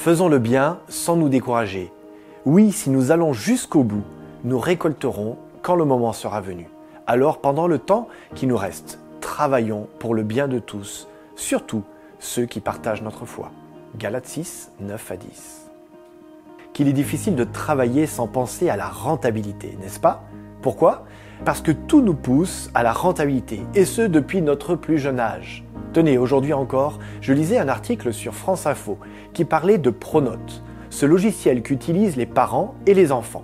Faisons le bien sans nous décourager. Oui, si nous allons jusqu'au bout, nous récolterons quand le moment sera venu. Alors, pendant le temps qui nous reste, travaillons pour le bien de tous, surtout ceux qui partagent notre foi. Galates 6, 9 à 10. Qu'il est difficile de travailler sans penser à la rentabilité, n'est-ce pas? Pourquoi? Parce que tout nous pousse à la rentabilité, et ce depuis notre plus jeune âge. Tenez, aujourd'hui encore, je lisais un article sur France Info qui parlait de Pronote, ce logiciel qu'utilisent les parents et les enfants.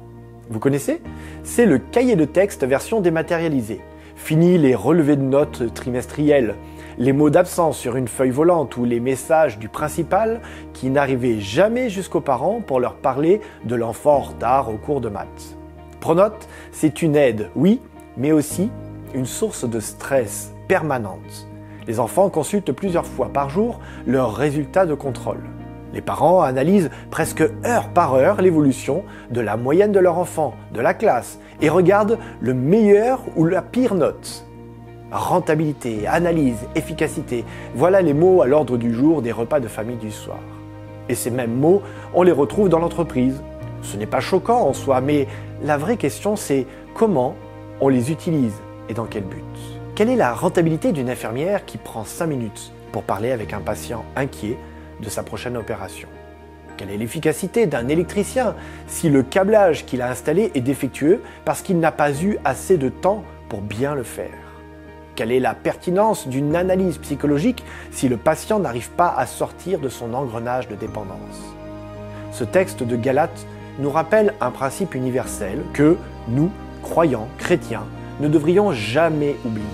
Vous connaissez? C'est le cahier de texte version dématérialisée. Fini les relevés de notes trimestriels, les mots d'absence sur une feuille volante ou les messages du principal qui n'arrivaient jamais jusqu'aux parents pour leur parler de l'enfant en retard au cours de maths. Pronote, c'est une aide, oui, mais aussi une source de stress permanente. Les enfants consultent plusieurs fois par jour leurs résultats de contrôle. Les parents analysent presque heure par heure l'évolution de la moyenne de leur enfant, de la classe, et regardent le meilleur ou la pire note. Rentabilité, analyse, efficacité, voilà les mots à l'ordre du jour des repas de famille du soir. Et ces mêmes mots, on les retrouve dans l'entreprise. Ce n'est pas choquant en soi, mais la vraie question c'est comment on les utilise et dans quel but. Quelle est la rentabilité d'une infirmière qui prend 5 minutes pour parler avec un patient inquiet de sa prochaine opération? Quelle est l'efficacité d'un électricien si le câblage qu'il a installé est défectueux parce qu'il n'a pas eu assez de temps pour bien le faire? Quelle est la pertinence d'une analyse psychologique si le patient n'arrive pas à sortir de son engrenage de dépendance? Ce texte de Galates nous rappelle un principe universel que nous, croyants, chrétiens, ne devrions jamais oublier.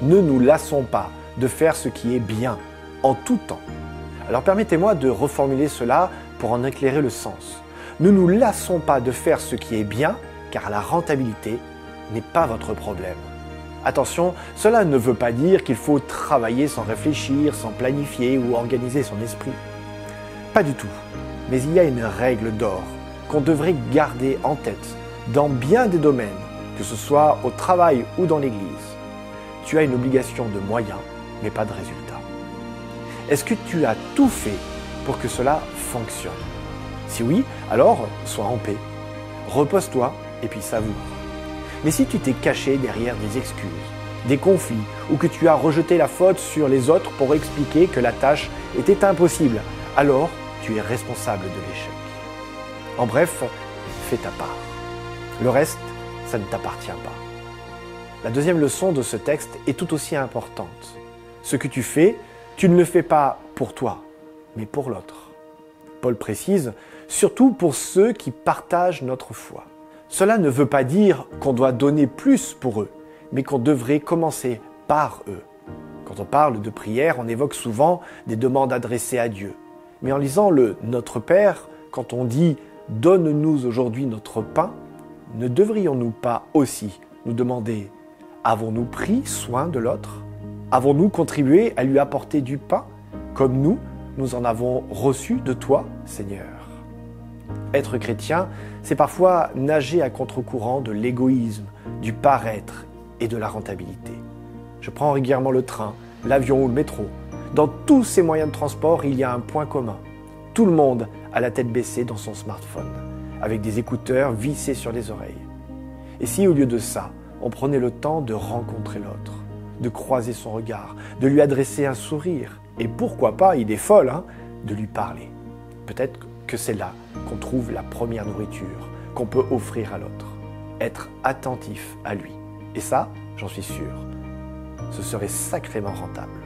Ne nous lassons pas de faire ce qui est bien, en tout temps. Alors permettez-moi de reformuler cela pour en éclairer le sens. Ne nous lassons pas de faire ce qui est bien, car la rentabilité n'est pas votre problème. Attention, cela ne veut pas dire qu'il faut travailler sans réfléchir, sans planifier ou organiser son esprit. Pas du tout. Mais il y a une règle d'or qu'on devrait garder en tête dans bien des domaines, que ce soit au travail ou dans l'église. Tu as une obligation de moyens, mais pas de résultats. Est-ce que tu as tout fait pour que cela fonctionne? Si oui, alors sois en paix. Repose-toi et puis savoure. Mais si tu t'es caché derrière des excuses, des conflits, ou que tu as rejeté la faute sur les autres pour expliquer que la tâche était impossible, alors tu es responsable de l'échec. En bref, fais ta part. Le reste, ça ne t'appartient pas. La deuxième leçon de ce texte est tout aussi importante. Ce que tu fais, tu ne le fais pas pour toi, mais pour l'autre. Paul précise, surtout pour ceux qui partagent notre foi. Cela ne veut pas dire qu'on doit donner plus pour eux, mais qu'on devrait commencer par eux. Quand on parle de prière, on évoque souvent des demandes adressées à Dieu. Mais en lisant le « Notre Père », quand on dit « Donne-nous aujourd'hui notre pain », ne devrions-nous pas aussi nous demander « Avons-nous pris soin de l'autre ? Avons-nous contribué à lui apporter du pain, comme nous en avons reçu de toi, Seigneur ?» Être chrétien, c'est parfois nager à contre-courant de l'égoïsme, du paraître et de la rentabilité. Je prends régulièrement le train, l'avion ou le métro. Dans tous ces moyens de transport, il y a un point commun. Tout le monde a la tête baissée dans son smartphone, avec des écouteurs vissés sur les oreilles. Et si au lieu de ça, on prenait le temps de rencontrer l'autre, de croiser son regard, de lui adresser un sourire, et pourquoi pas, il est folle, de lui parler. Peut-être que c'est là qu'on trouve la première nourriture qu'on peut offrir à l'autre. Être attentif à lui. Et ça, j'en suis sûr, ce serait sacrément rentable.